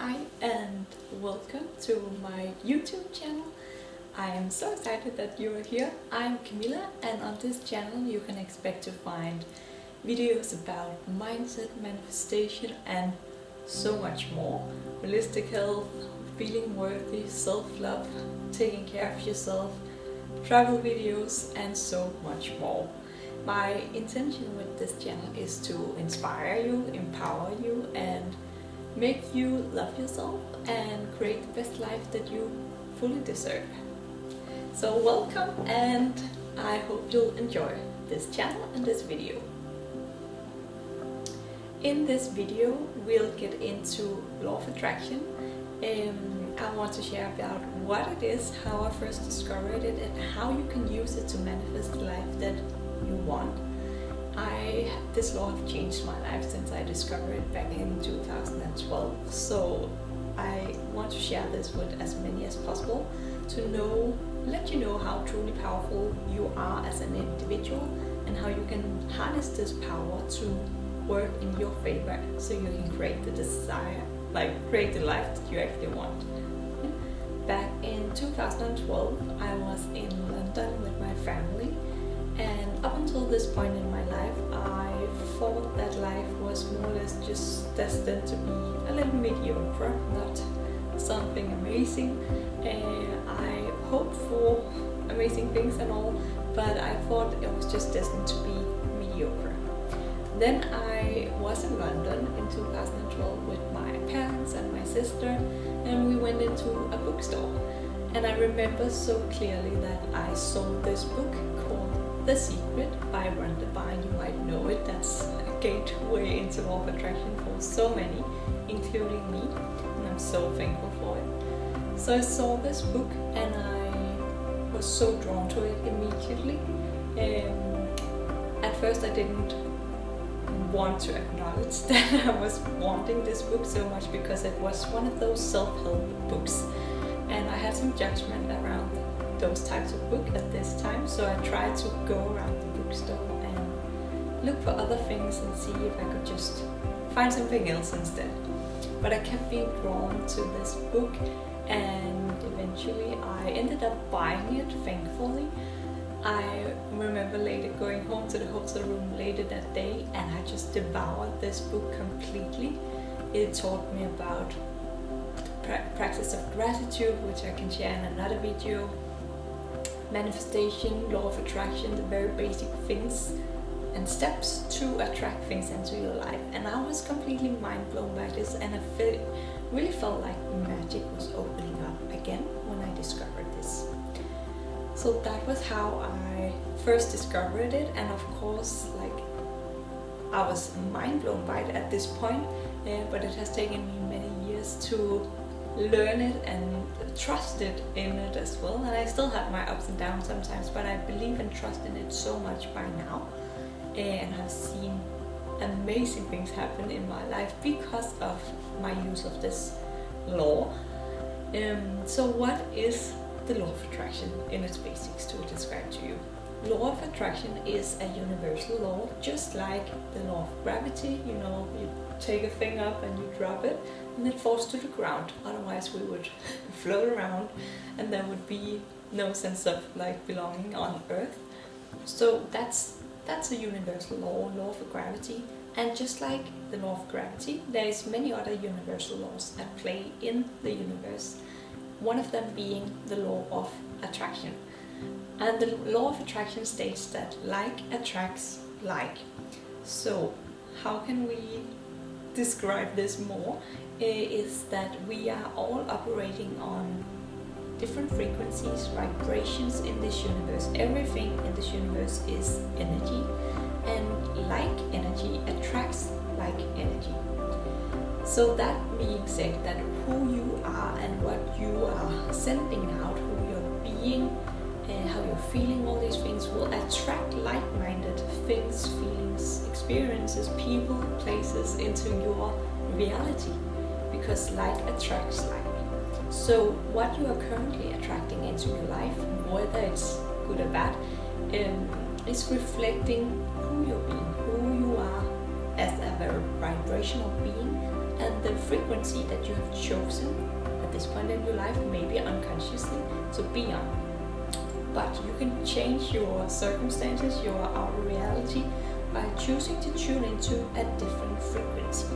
Hi and welcome to my YouTube channel. I am so excited that you are here. I'm Camilla, and on this channel you can expect to find videos about mindset, manifestation and so much more. Holistic health, feeling worthy, self-love, taking care of yourself, travel videos and so much more. My intention with this channel is to inspire you, empower you and make you love yourself and create the best life that you fully deserve. So welcome, and I hope you'll enjoy this channel and this video. In this video we'll get into law of attraction. I want to share about what it is, how I first discovered it and how you can use it to manifest the life that you want. This law has changed my life since I discovered it back in 2012, so I want to share this with as many as possible to let you know how truly powerful you are as an individual and how you can harness this power to work in your favor so you can create the create the life that you actually want. Back in 2012 I was in London with my family, and up until this point in my life I thought that life was more or less just destined to be a little mediocre, not something amazing. I hoped for amazing things and all, but I thought it was just destined to be mediocre. Then I was in London in 2012 with my parents and my sister, and we went into a bookstore. And I remember so clearly that I saw this book called The Secret by Rhonda Byrne. You might know it. That's a gateway into law of attraction for so many, including me, and I'm so thankful for it. So I saw this book and I was so drawn to it immediately. At first I didn't want to acknowledge that I was wanting this book so much because it was one of those self-help books, and I had some judgment around those types of books at this time, so I tried to go around the bookstore and look for other things and see if I could just find something else instead. But I kept being drawn to this book, and eventually I ended up buying it, thankfully. I remember later going home to the hotel room later that day and I just devoured this book completely. It taught me about practice of gratitude, which I can share in another video, manifestation, law of attraction, the very basic things and steps to attract things into your life. And I was completely mind blown by this, and I really felt like magic was opening up again when I discovered this. So that was how I first discovered it, and of course I was mind blown by it at this point, but it has taken me many years to learn it and trust it in it as well. And I still have my ups and downs sometimes, but I believe and trust in it so much by now, and I've seen amazing things happen in my life because of my use of this law. So what is the law of attraction in its basics to describe to you? Law of attraction is a universal law, just like the law of gravity. You know, you take a thing up and you drop it and it falls to the ground. Otherwise we would float around and there would be no sense of belonging on Earth. So that's a universal law of gravity. And just like the law of gravity, there is many other universal laws at play in the universe. One of them being the law of attraction. And the law of attraction states that like attracts like. So how can we describe this more? Is that we are all operating on different frequencies, vibrations in this universe. Everything in this universe is energy, and like energy attracts like energy. So that being said, that who you are and what you are sending out, who you're being and how you're feeling, all these things will attract like-minded things, feelings, experiences, people, places into your reality, because like attracts like. So what you are currently attracting into your life, whether it's good or bad, is reflecting who you're being, who you are as a very vibrational being, and the frequency that you have chosen at this point in your life, maybe unconsciously, to be on. But you can change your circumstances, your outer reality, by choosing to tune into a different frequency.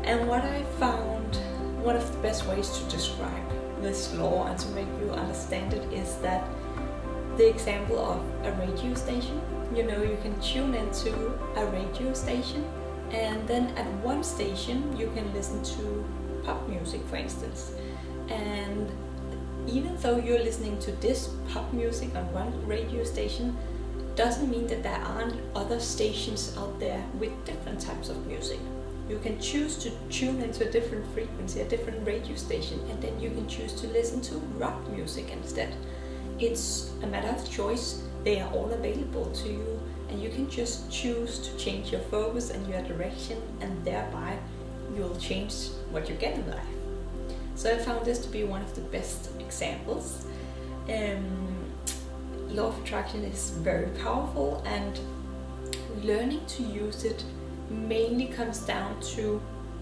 And what I found, one of the best ways to describe this law and to make you understand it is that the example of a radio station. You know, you can tune into a radio station, and then at one station you can listen to pop music, for instance. And even though you're listening to this pop music on one radio station, doesn't mean that there aren't other stations out there with different types of music. You can choose to tune into a different frequency, a different radio station, and then you can choose to listen to rock music instead. It's a matter of choice. They are all available to you, and you can just choose to change your focus and your direction, and thereby you'll change what you get in life. So I found this to be one of the best examples. Law of attraction is very powerful, and learning to use it mainly comes down to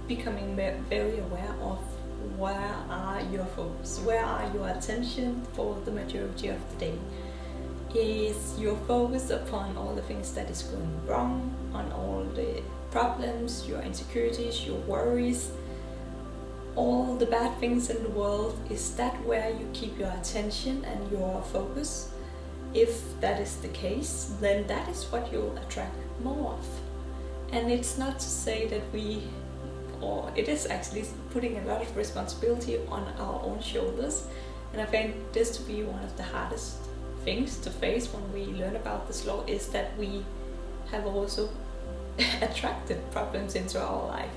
becoming very aware of where are your focus, where are your attention for the majority of the day. Is your focus upon all the things that is going wrong, on all the problems, your insecurities, your worries, all the bad things in the world? Is that where you keep your attention and your focus? If that is the case, then that is what you'll attract more of. And it's not to say that or it is actually putting a lot of responsibility on our own shoulders. And I find this to be one of the hardest things to face when we learn about this law, is that we have also attracted problems into our life,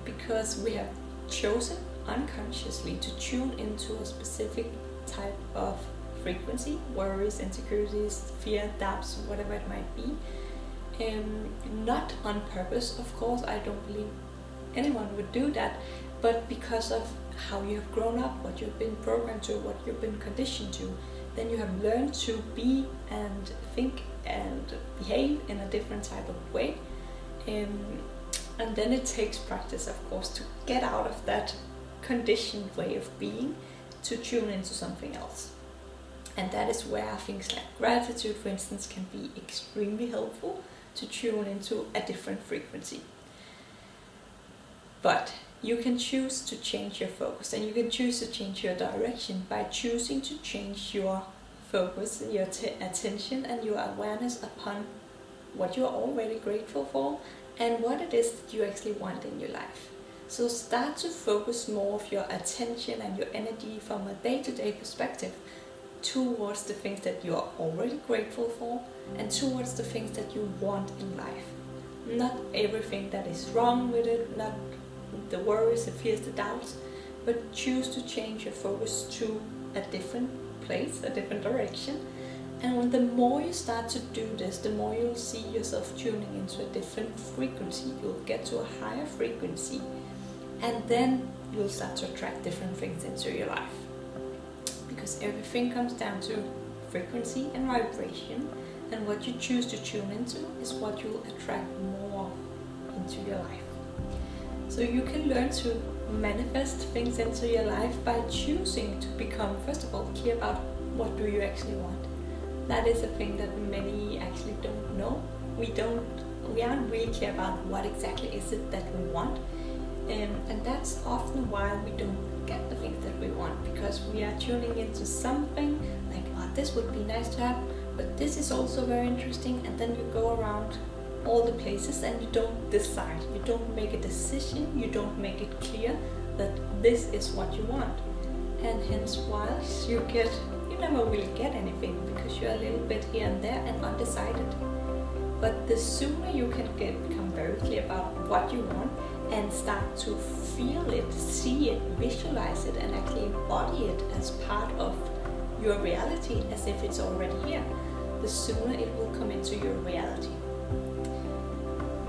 because we have chosen unconsciously to tune into a specific type of frequency, worries, insecurities, fear, doubts, whatever it might be. Not on purpose, of course. I don't believe anyone would do that, but because of how you have grown up, what you've been programmed to, what you've been conditioned to, then you have learned to be and think and behave in a different type of way. And then it takes practice, of course, to get out of that conditioned way of being, to tune into something else. And that is where things like gratitude, for instance, can be extremely helpful, to tune into a different frequency. But you can choose to change your focus, and you can choose to change your direction by choosing to change your focus, your attention and your awareness upon what you're already grateful for and what it is that you actually want in your life. So start to focus more of your attention and your energy from a day-to-day perspective towards the things that you are already grateful for and towards the things that you want in life. Not everything that is wrong with it, not the worries, the fears, the doubts, but choose to change your focus to a different place, a different direction. And the more you start to do this, the more you'll see yourself tuning into a different frequency. You'll get to a higher frequency, and then you'll start to attract different things into your life. Because everything comes down to frequency and vibration, and what you choose to tune into is what you'll attract more into your life. So you can learn to manifest things into your life by choosing to become, first of all, clear about what do you actually want. That is a thing that many actually don't know. We aren't really clear about what exactly is it that we want. And that's often why we don't get the things that we want, because we are tuning into something like, oh, this would be nice to have, but this is also very interesting, and then you go around all the places and you don't decide, you don't make a decision, you don't make it clear that this is what you want. And hence, whilst you never really get anything, because you're a little bit here and there and undecided. But the sooner you can become very clear about what you want and start to feel it, see it, visualize it, and actually embody it as part of your reality, as if it's already here, the sooner it will come into your reality.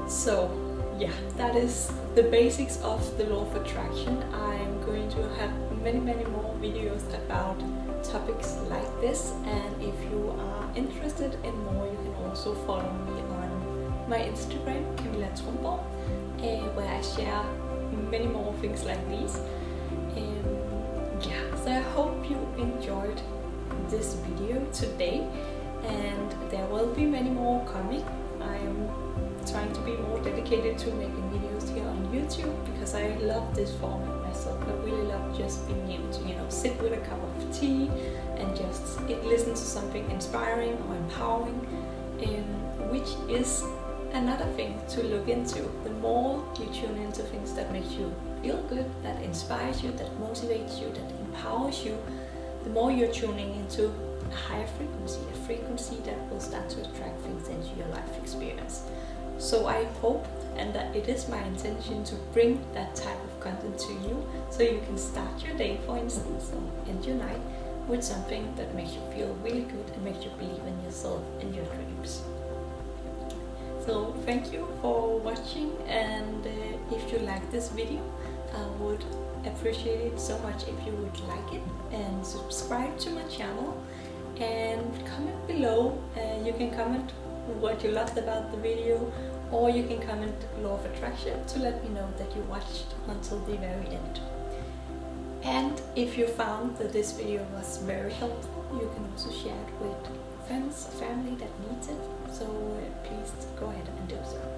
So yeah, that is the basics of the law of attraction. I'm going to have many more videos about topics like this, and if you are interested in more, you can also follow me on my Instagram, Camilla Trumborg, where I share many more things like these. So I hope you enjoyed this video today, and there will be many more coming. I am trying to be more dedicated to making videos here on YouTube because I love this format myself. I really love just being able to, sit with a cup of tea and just listen to something inspiring or empowering, which is another thing to look into. The more you tune into things that make you feel good, that inspires you, that motivates you, that empowers you, the more you're tuning into a higher frequency, a frequency that will start to attract things into your life experience. So I hope, and that it is my intention, to bring that type of content to you, so you can start your day, for instance, or end your night with something that makes you feel really good and makes you believe in yourself and your dreams. So thank you for watching, and if you like this video, I would appreciate it so much if you would like it and subscribe to my channel and comment below. You can comment what you loved about the video, or you can comment Law of Attraction to let me know that you watched until the very end. And if you found that this video was very helpful, you can also share it with friends, family that needs it. So please go ahead and do so.